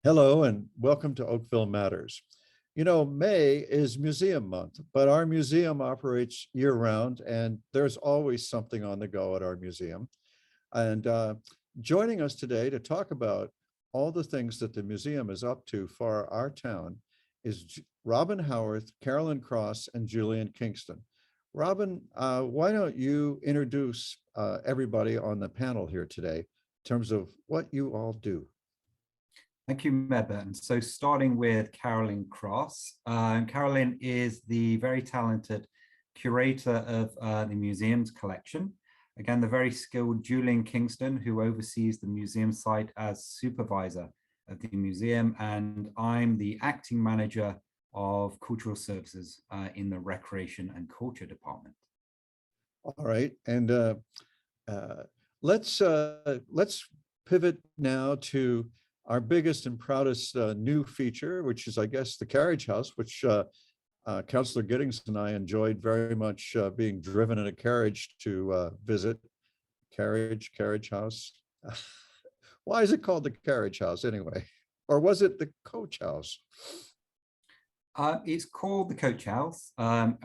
Hello and welcome to Oakville Matters. You know, May is Museum Month, but our museum operates year-round and there's always something on the go at our museum. And joining us today to talk about all the things that the museum is up to for our town is Robin Howarth, Carolyn Cross, and Julian Kingston. Robin, why don't you introduce everybody on the panel here today in terms of what you all do? Thank you, Mayor Burton. So starting with Carolyn Cross. Carolyn is the very talented curator of the museum's collection. Again, the very skilled Julian Kingston, who oversees the museum site as supervisor of the museum. And I'm the acting manager of cultural services in the recreation and culture department. All right, and let's pivot now to our biggest and proudest new feature, which is, I guess, the carriage house, which Councillor Giddings and I enjoyed very much being driven in a carriage to visit. Carriage house. Why is it called the carriage house anyway? Or was it the coach house? It's called the coach house,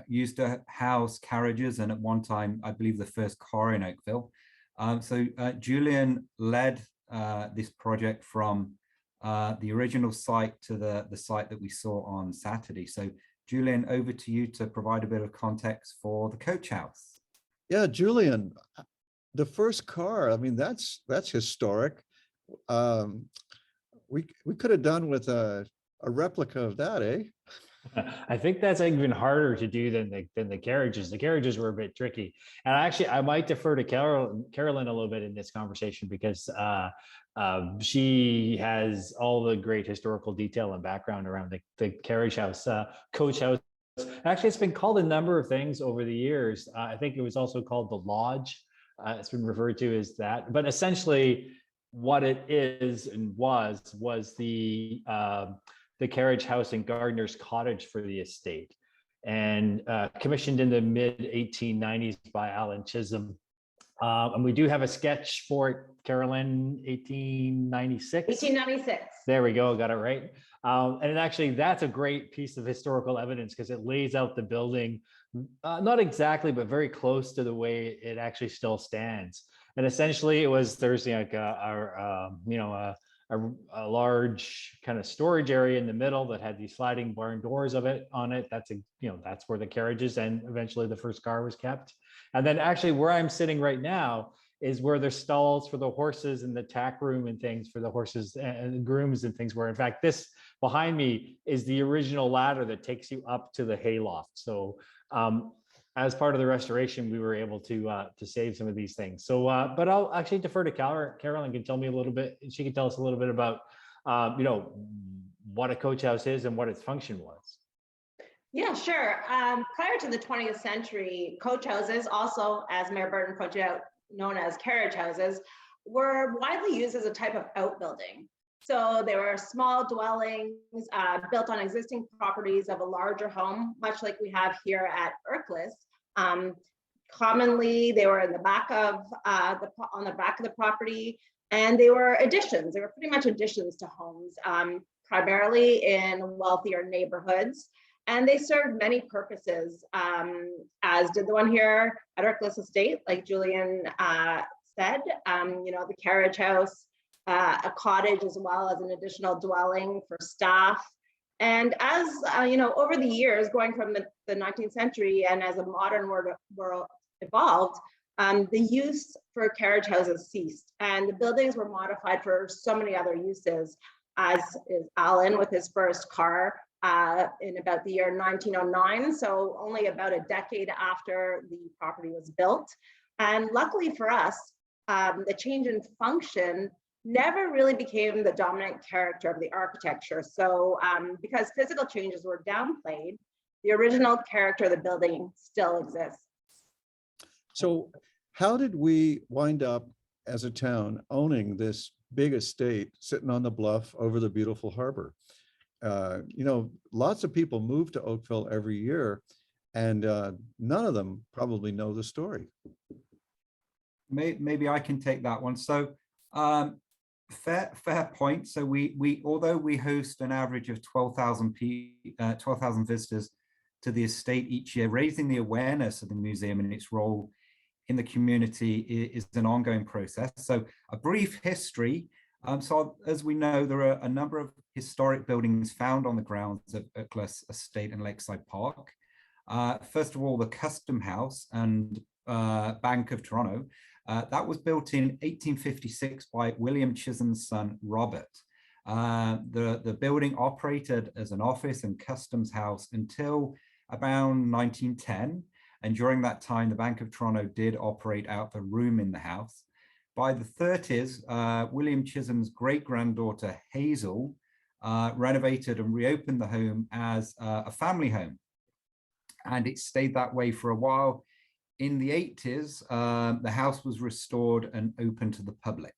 used to house carriages, and at one time, I believe the first car in Oakville. So Julian led this project from the original site to the site that we saw on Saturday. So Julian, over to you to provide a bit of context for the coach house. Yeah, Julian, the first car, I mean, that's historic. We could have done with a replica of that, eh? I think that's even harder to do than the carriages. The carriages were a bit tricky. And actually, I might defer to Carolyn a little bit in this conversation because she has all the great historical detail and background around the carriage house, coach house. Actually, it's been called a number of things over the years. I think it was also called the lodge. It's been referred to as that. But essentially, what it is and was the carriage house and gardener's cottage for the estate, and commissioned in the mid 1890s by Alan Chisholm. And we do have a sketch for it, Carolyn, 1896. 1896. There we go, got it right. And actually, that's a great piece of historical evidence because it lays out the building, not exactly, but very close to the way it actually still stands. And essentially, there's like a large kind of storage area in the middle that had these sliding barn doors on it. That's where the carriages and eventually the first car was kept. And then actually where I'm sitting right now is where there's stalls for the horses and the tack room and things for the horses and grooms and things, where in fact this behind me is the original ladder that takes you up to the hayloft. So as part of the restoration, we were able to save some of these things. So, but I'll actually defer to Carolyn can tell me a little bit. She can tell us a little bit about, what a coach house is and what its function was. Yeah, sure. Prior to the 20th century, coach houses, also as Mayor Burton pointed out, known as carriage houses, were widely used as a type of outbuilding. So they were small dwellings built on existing properties of a larger home, much like we have here at Berkeley. Commonly, they were in the back of on the back of the property, and they were additions. They were pretty much additions to homes, primarily in wealthier neighborhoods. And they served many purposes, as did the one here at Berkeley Estate, like Julian said. The carriage house, a cottage, as well as an additional dwelling for staff. And as over the years, going from the 19th century and as a modern world evolved, the use for carriage houses ceased, and the buildings were modified for so many other uses, as is Alan with his first car in about the year 1909, so only about a decade after the property was built. And luckily for us, the change in function never really became the dominant character of the architecture. So because physical changes were downplayed, the original character of the building still exists. So how did we wind up as a town owning this big estate sitting on the bluff over the beautiful harbor? Lots of people move to Oakville every year, and none of them probably know the story. Maybe I can take that one. So Fair point. So we although we host an average of 12,000 visitors to the estate each year, raising the awareness of the museum and its role in the community is an ongoing process. So a brief history. So as we know, there are a number of historic buildings found on the grounds of Oakville Estate and Lakeside Park. First of all, the Custom House and Bank of Toronto. That was built in 1856 by William Chisholm's son, Robert. The building operated as an office and customs house until around 1910. And during that time, the Bank of Toronto did operate out the room in the house. By the 30s, William Chisholm's great-granddaughter, Hazel, renovated and reopened the home as a family home. And it stayed that way for a while. In the 80s, the house was restored and open to the public.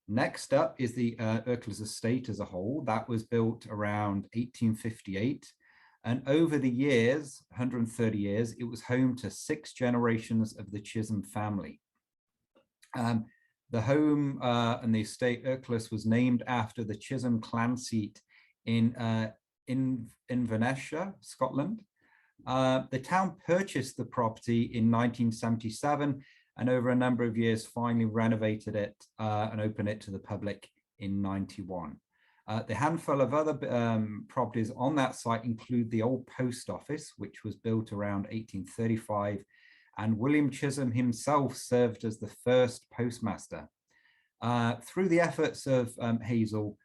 Next up is the Oakville Estate as a whole. That was built around 1858. And over the years, 130 years, it was home to 6 generations of the Chisholm family. The home and the estate Oakville was named after the Chisholm clan seat in Inverness, Scotland. The town purchased the property in 1977 and over a number of years finally renovated it and opened it to the public in 91. The handful of other properties on that site include the old post office, which was built around 1835, and William Chisholm himself served as the first postmaster. Through the efforts of Hazel,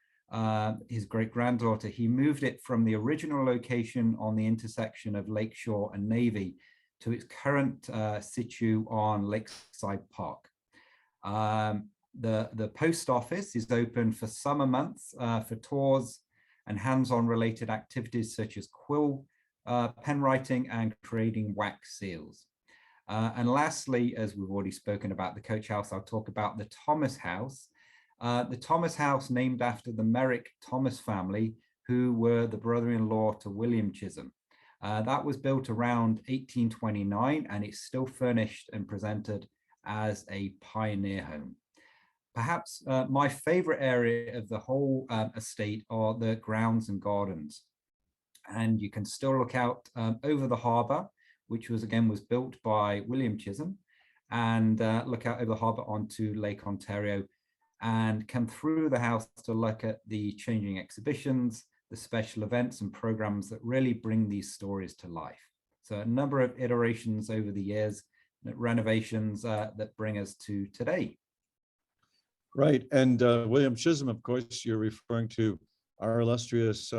his great-granddaughter, he moved it from the original location on the intersection of Lakeshore and Navy to its current situ on Lakeside Park. The post office is open for summer months for tours and hands-on related activities such as quill pen writing and creating wax seals. And lastly, as we've already spoken about the coach house, I'll talk about the Thomas House. The Thomas House, named after the Merrick Thomas family, who were the brother-in-law to William Chisholm. That was built around 1829 and it's still furnished and presented as a pioneer home. Perhaps my favorite area of the whole estate are the grounds and gardens. And you can still look out over the harbour, which was built by William Chisholm, and look out over the harbour onto Lake Ontario and come through the house to look at the changing exhibitions, the special events and programs that really bring these stories to life. So a number of iterations over the years, renovations that bring us to today. Right, and William Chisholm, of course, you're referring to our illustrious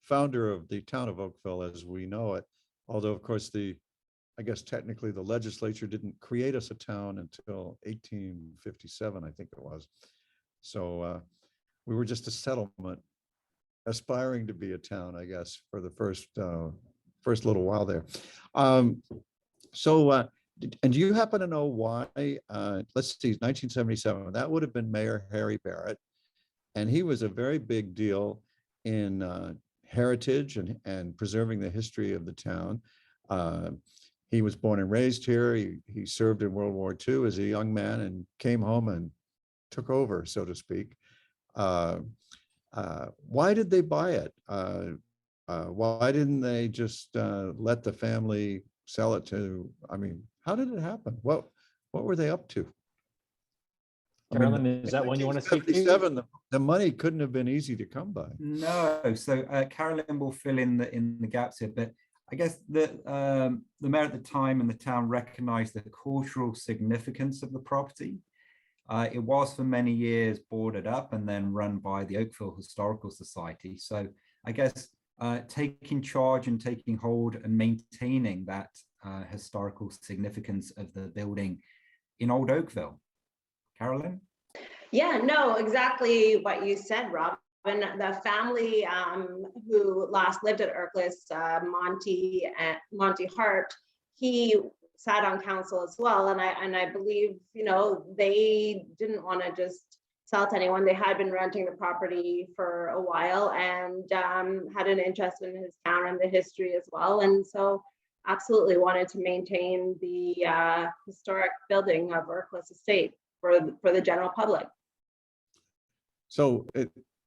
founder of the town of Oakville as we know it. Although, of course, I guess technically the legislature didn't create us a town until 1857, I think it was. So we were just a settlement aspiring to be a town, I guess, for the first little while there. And do you happen to know why, let's see, 1977, that would have been Mayor Harry Barrett. And he was a very big deal in heritage and preserving the history of the town. He was born and raised here. He served in World War II as a young man and came home and took over, so to speak. Why did they buy it? Why didn't they just let the family sell it to, I mean, how did it happen? What were they up to? Carolyn, is that one you want to speak to? The money couldn't have been easy to come by. No, so Carolyn will fill in the gaps here, but I guess the mayor at the time and the town recognized the cultural significance of the property. It was for many years boarded up and then run by the Oakville Historical Society. So I guess taking charge and taking hold and maintaining that historical significance of the building in Old Oakville. Carolyn? Yeah, no, exactly what you said, Rob. And the family who last lived at Oakville, Monty Hart, he sat on council as well. And I believe, they didn't want to just sell to anyone. They had been renting the property for a while and had an interest in his town and the history as well. And so absolutely wanted to maintain the historic building of Oakville Estate for the general public. So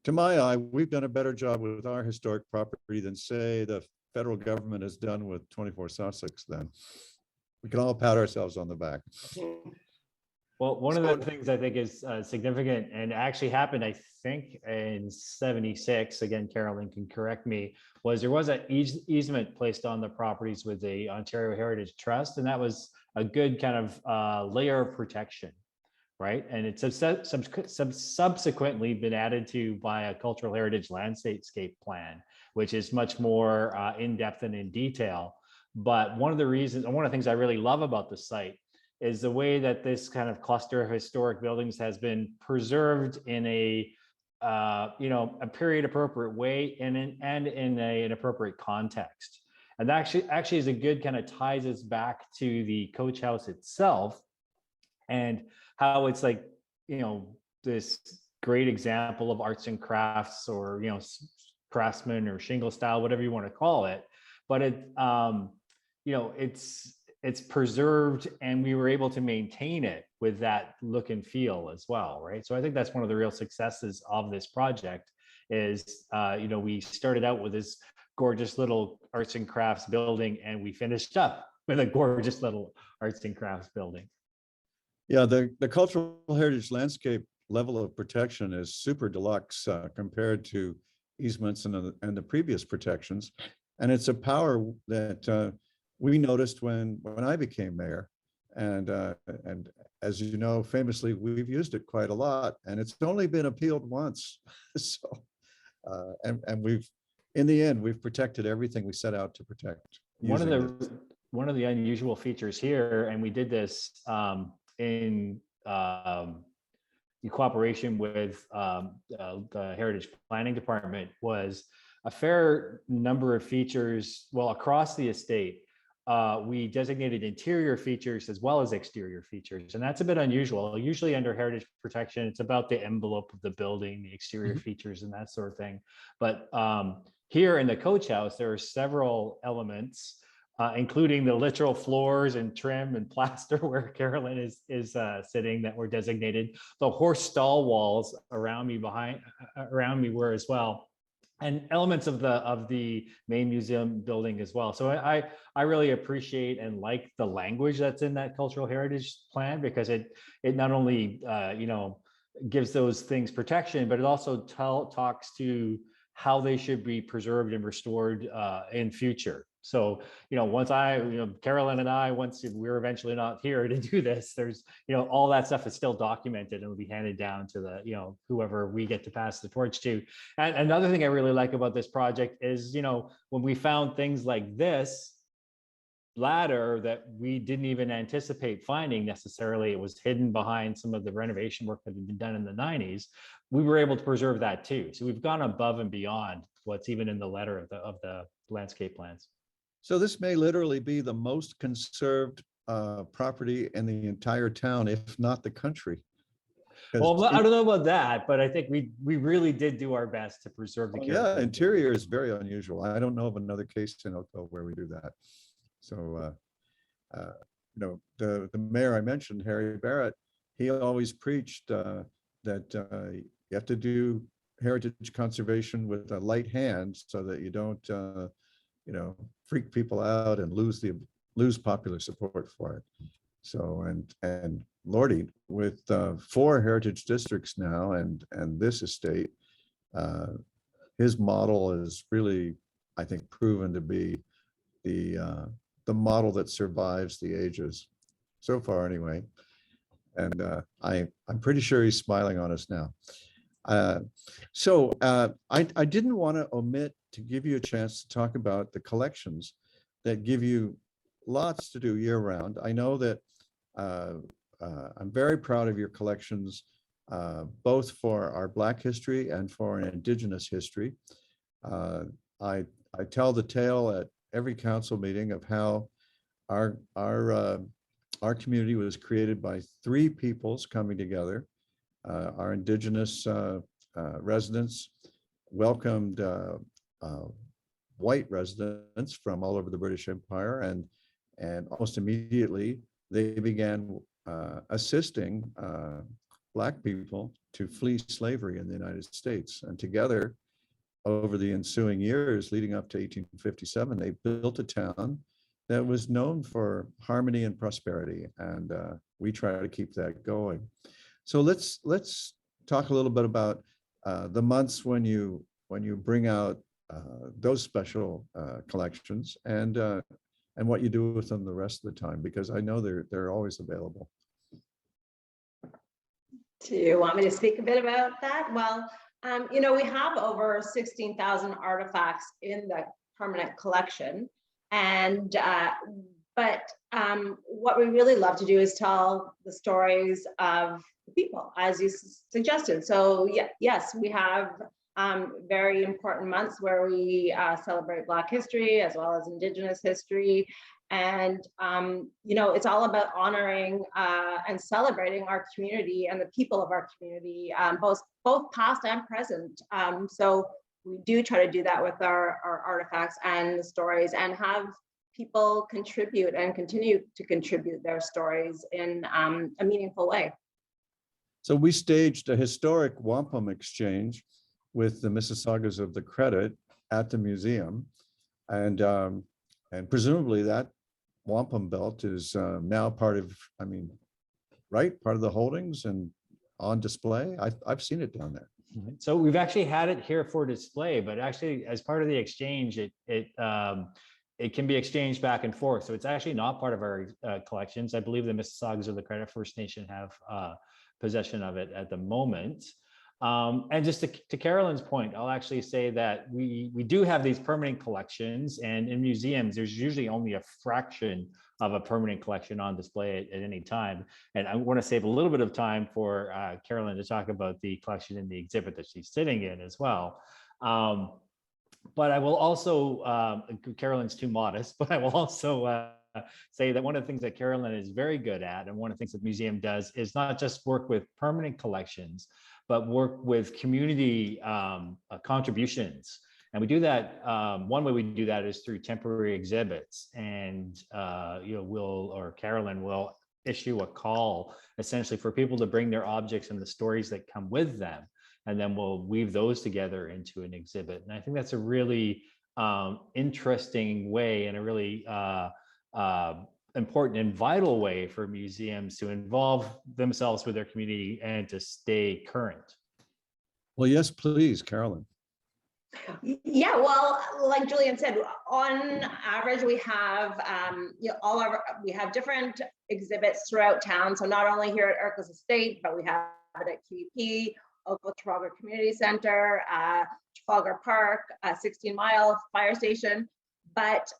to my eye, we've done a better job with our historic property than, say, the federal government has done with 24 Sussex then. We can all pat ourselves on the back. Well, one of the things I think is significant and actually happened, I think, in '76, again, Carolyn can correct me, was there was an easement placed on the properties with the Ontario Heritage Trust, and that was a good kind of layer of protection, right? And it's subsequently been added to by a cultural heritage landscape plan, which is much more in-depth and in detail. But one of the reasons, and one of the things I really love about the site is the way that this kind of cluster of historic buildings has been preserved in a a period appropriate way and in an appropriate context. And that actually is a good kind of ties us back to the coach house itself and how it's like, this great example of arts and crafts, or, craftsman or shingle style, whatever you want to call it. But it's preserved, and we were able to maintain it with that look and feel as well, right? So I think that's one of the real successes of this project is, we started out with this gorgeous little arts and crafts building, and we finished up with a gorgeous little arts and crafts building. Yeah, the cultural heritage landscape level of protection is super deluxe compared to easements and the previous protections. And it's a power that we noticed when I became mayor. And as you know, famously, we've used it quite a lot, and it's only been appealed once. So, and we've, in the end, we've protected everything we set out to protect. One of the unusual features here, and we did this in cooperation with the Heritage Planning Department, was a fair number of features, well, across the estate. We designated interior features as well as exterior features, and that's a bit unusual. Usually under heritage protection, it's about the envelope of the building, the exterior features and that sort of thing. But here in the coach house, there are several elements, including the literal floors and trim and plaster where Carolyn is sitting, that were designated. The horse stall walls around me were as well, and elements of the main museum building as well. So I really appreciate and like the language that's in that cultural heritage plan, because it not only gives those things protection, but it also talks to how they should be preserved and restored in future. So, once Carolyn and I, once we're eventually not here to do this, there's, all that stuff is still documented and will be handed down to the, whoever we get to pass the torch to. And another thing I really like about this project is, when we found things like this ladder that we didn't even anticipate finding necessarily, it was hidden behind some of the renovation work that had been done in the 90s. We were able to preserve that too. So we've gone above and beyond what's even in the letter of the landscape plans. So this may literally be the most conserved property in the entire town, if not the country. Well, I don't know about that, but I think we really did do our best to preserve the character. Yeah, interior is very unusual. I don't know of another case in Oakville where we do that. So, the mayor I mentioned, Harry Barrett, he always preached that you have to do heritage conservation with a light hand so that you don't, freak people out and lose popular support for it. So, and Lordy, with 4 heritage districts now and this estate, his model is really, I think, proven to be the model that survives the ages so far anyway. And I'm pretty sure he's smiling on us now. I didn't want to omit to give you a chance to talk about the collections that give you lots to do year round. I know that I'm very proud of your collections, both for our Black history and for an Indigenous history. I tell the tale at every council meeting of how our community was created by 3 peoples coming together. Our Indigenous residents welcomed white residents from all over the British Empire, and almost immediately they began assisting Black people to flee slavery in the United States. And together, over the ensuing years leading up to 1857, they built a town that was known for harmony and prosperity. And we try to keep that going. So let's talk a little bit about the months when you bring out those special collections and what you do with them the rest of the time, because I know they're always available. Do you want me to speak a bit about that? Well, you know, we have over 16,000 artifacts in the permanent collection. And, but what we really love to do is tell the stories of the people, as you suggested. So yes, we have very important months where we celebrate Black history as well as Indigenous history. And, you know, it's all about honoring and celebrating our community and the people of our community, both past and present. So we do try to do that with our artifacts and the stories, and have people contribute and continue to contribute their stories in a meaningful way. So we staged a historic wampum exchange with the Mississaugas of the Credit at the museum. And presumably that wampum belt is now part of, I mean, right, part of the holdings and on display. I've seen it down there. So we've actually had it here for display, but actually as part of the exchange, it can be exchanged back and forth. So it's actually not part of our collections. I believe the Mississaugas of the Credit First Nation have possession of it at the moment. And just to Carolyn's point, I'll actually say that we do have these permanent collections, and in museums, there's usually only a fraction of a permanent collection on display at any time. And I want to save a little bit of time for Carolyn to talk about the collection in the exhibit that she's sitting in as well. But I will also, Carolyn's too modest, but I will also say that one of the things that Carolyn is very good at, and one of the things that the museum does, is not just work with permanent collections, but work with community contributions. And we do that, one way we do that is through temporary exhibits. And you know, Carolyn will issue a call essentially for people to bring their objects and the stories that come with them. And then we'll weave those together into an exhibit. And I think that's a really interesting way, and a really important and vital way for museums to involve themselves with their community and to stay current. Well, yes, please, Carolyn. Yeah, well, like Julian said, on average, we have you know, we have different exhibits throughout town. So not only here at Ercles Estate, but we have it at QEP, Oakville Trafalgar Community Center, Trafalgar Park, 16 Mile Fire Station. But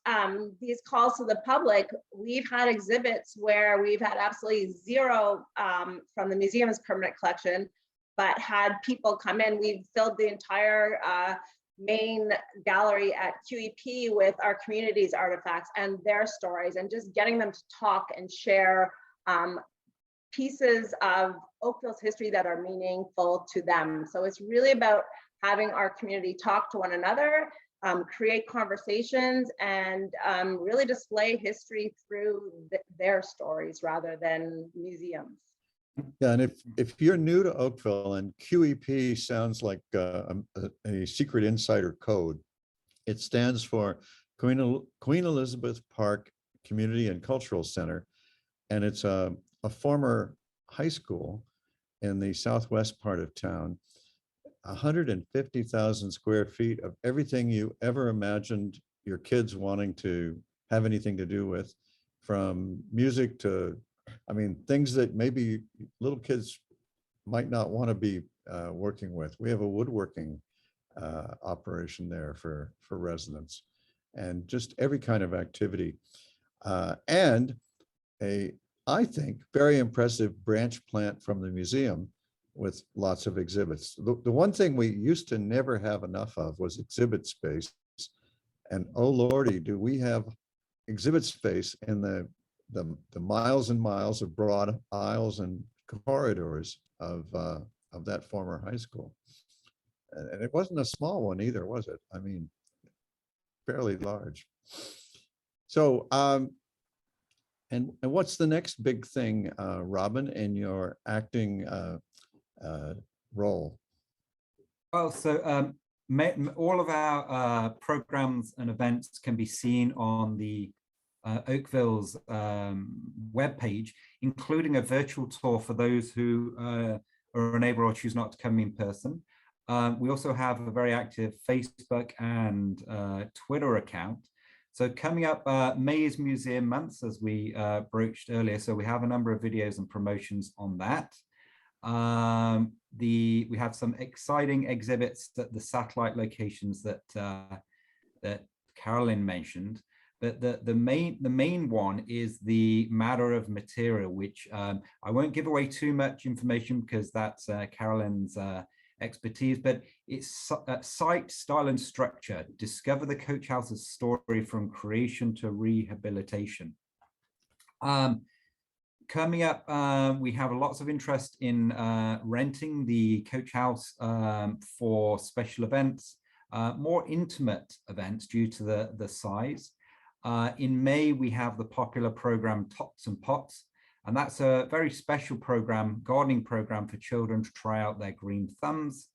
these calls to the public, we've had exhibits where we've had absolutely zero from the museum's permanent collection, but had people come in. We've filled the entire main gallery at QEP with our community's artifacts and their stories, and just getting them to talk and share pieces of Oakville's history that are meaningful to them. So it's really about having our community talk to one another, create conversations, and really display history through their stories rather than museums. Yeah, and if you're new to Oakville and QEP sounds like a secret insider code, it stands for Queen Elizabeth Park Community and Cultural Center, and it's a former high school in the southwest part of town. 150,000 square feet of everything you ever imagined your kids wanting to have anything to do with, from music to, I mean, things that maybe little kids might not want to be working with. We have a woodworking operation there for residents, and just every kind of activity. And I think, very impressive branch plant from the museum with lots of exhibits. The one thing we used to never have enough of was exhibit space. And oh Lordy, do we have exhibit space in the miles and miles of broad aisles and corridors of that former high school. And it wasn't a small one either, was it? I mean, fairly large. So And what's the next big thing, Robin, in your acting role? Well, so all of our programs and events can be seen on the Oakville's webpage, including a virtual tour for those who are unable or choose not to come in person. We also have a very active Facebook and Twitter account. So coming up, May is Museum Month, as we broached earlier. So we have a number of videos and promotions on that. We have some exciting exhibits at the satellite locations that that Carolyn mentioned. But the main one is the matter of material, which I won't give away too much information because that's Carolyn's expertise, but it's site, style, and structure. Discover the coach house's story from creation to rehabilitation. Coming up, we have lots of interest in renting the coach house for special events, more intimate events due to the size. In May, we have the popular program Tots and Pots, and that's a very special program, gardening program for children to try out their green thumbs.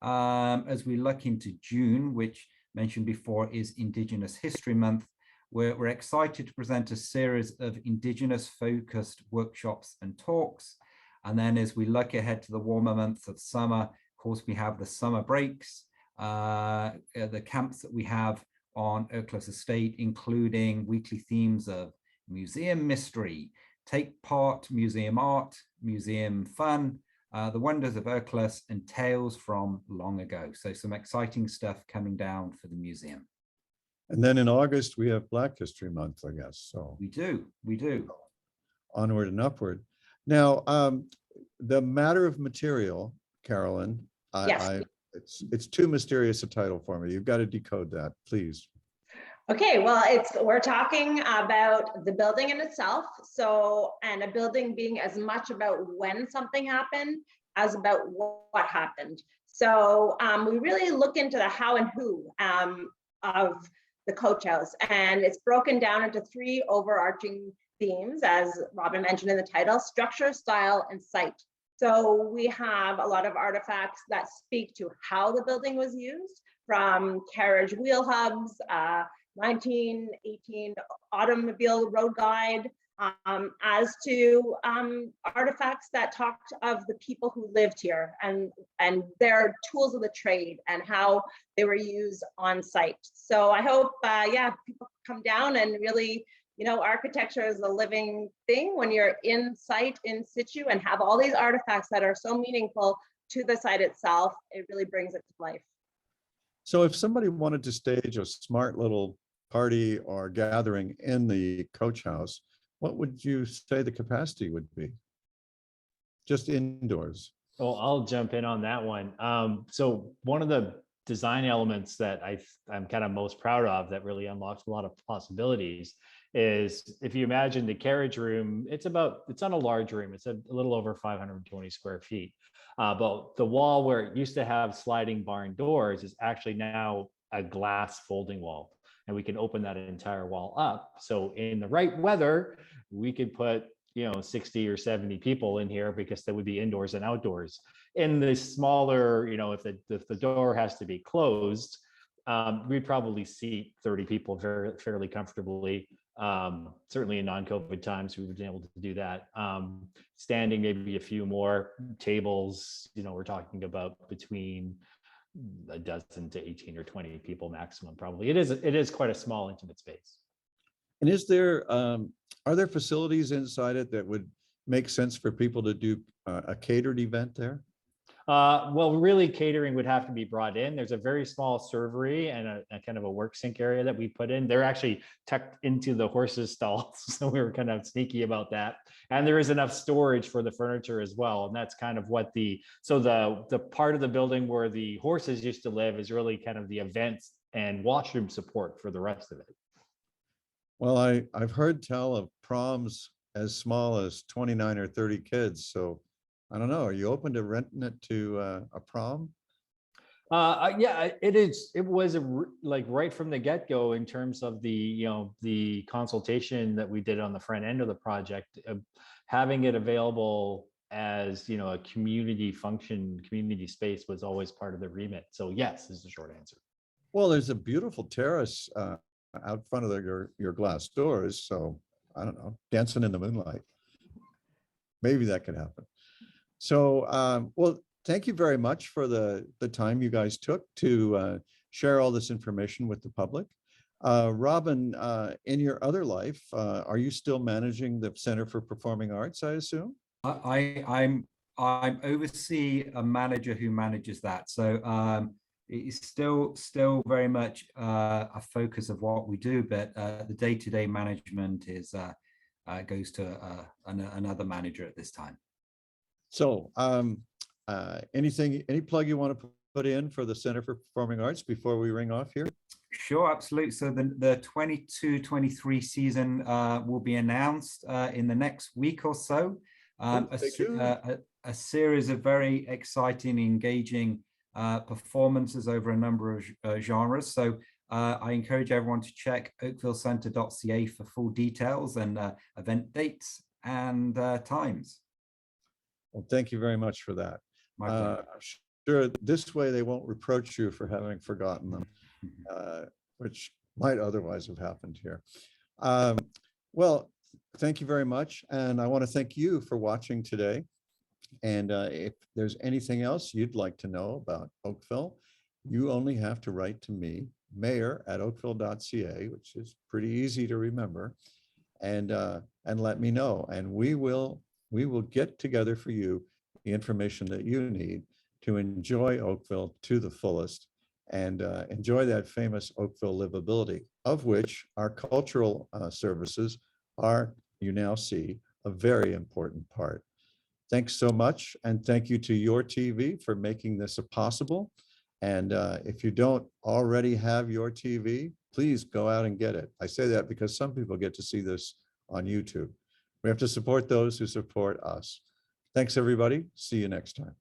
As we look into June, which mentioned before is Indigenous History Month, we're excited to present a series of Indigenous focused workshops and talks. And then as we look ahead to the warmer months of summer, of course, we have the summer breaks, the camps that we have on Oakville's estate, including weekly themes of museum mystery, take part, museum art, museum fun, the wonders of Oakville, and tales from long ago. So some exciting stuff coming down for the museum. And then in August, we have Black History Month, I guess. So we do. Onward and upward. Now, the matter of material, Carolyn, Yes. It's too mysterious a title for me. You've got to decode that, please. Okay, well, we're talking about the building in itself. So, and a building being as much about when something happened as about what happened. So we really look into the how and who of the coach house, and it's broken down into three overarching themes, as Robin mentioned in the title: structure, style, and site. So we have a lot of artifacts that speak to how the building was used, from carriage wheel hubs, 1918 automobile road guide, as to artifacts that talked of the people who lived here and their tools of the trade and how they were used on site. So I hope, people come down and really, architecture is a living thing when you're in site, in situ, and have all these artifacts that are so meaningful to the site itself. It really brings it to life. So if somebody wanted to stage a smart little party or gathering in the coach house, what would you say the capacity would be? Just indoors. Oh, I'll jump in on that one. So one of the design elements that I'm kind of most proud of that really unlocks a lot of possibilities is, if you imagine the carriage room, it's not a large room. It's a little over 520 square feet. But the wall where it used to have sliding barn doors is actually now a glass folding wall. And we can open that entire wall up. So in the right weather, we could put 60 or 70 people in here, because they would be indoors and outdoors. In the smaller, if the door has to be closed, we'd probably seat 30 people fairly comfortably. Certainly in non-COVID times, we would be able to do that. Standing, maybe a few more tables, we're talking about between a dozen to 18 or 20 people maximum, probably. It is quite a small, intimate space. And are there facilities inside it that would make sense for people to do a catered event there? Well, really, catering would have to be brought in. There's a very small servery and a kind of a work sink area that we put in. They're actually tucked into the horses' stalls, so we were kind of sneaky about that. And there is enough storage for the furniture as well. And that's kind of what the part of the building where the horses used to live is really kind of the events and washroom support for the rest of it. Well, I've heard tell of proms as small as 29 or 30 kids. So I don't know. Are you open to renting it to a prom? Yeah, it is. It was like right from the get-go in terms of the consultation that we did on the front end of the project, having it available as a community function, community space was always part of the remit. So yes, is the short answer. Well, there's a beautiful terrace out front of your glass doors. So I don't know, dancing in the moonlight. Maybe that could happen. So, well, thank you very much for the time you guys took to share all this information with the public. Robin, in your other life, are you still managing the Center for Performing Arts, I assume? I'm oversee a manager who manages that. So it's still very much a focus of what we do, but the day-to-day management is goes to another manager at this time. So any plug you want to put in for the Center for Performing Arts before we ring off here? Sure, absolutely. So the 22-23 season will be announced in the next week or so. A series of very exciting, engaging performances over a number of genres. So I encourage everyone to check oakvillecenter.ca for full details and event dates and times. Well, thank you very much for that. My pleasure. Sure, this way they won't reproach you for having forgotten them, which might otherwise have happened here. Well, thank you very much. And I want to thank you for watching today. And if there's anything else you'd like to know about Oakville, you only have to write to me, mayor@oakville.ca, which is pretty easy to remember, and let me know. And we will get together for you the information that you need to enjoy Oakville to the fullest and enjoy that famous Oakville livability, of which our cultural services are, you now see, a very important part. Thanks so much. And thank you to your TV for making this possible. And if you don't already have your TV, please go out and get it. I say that because some people get to see this on YouTube. We have to support those who support us. Thanks, everybody. See you next time.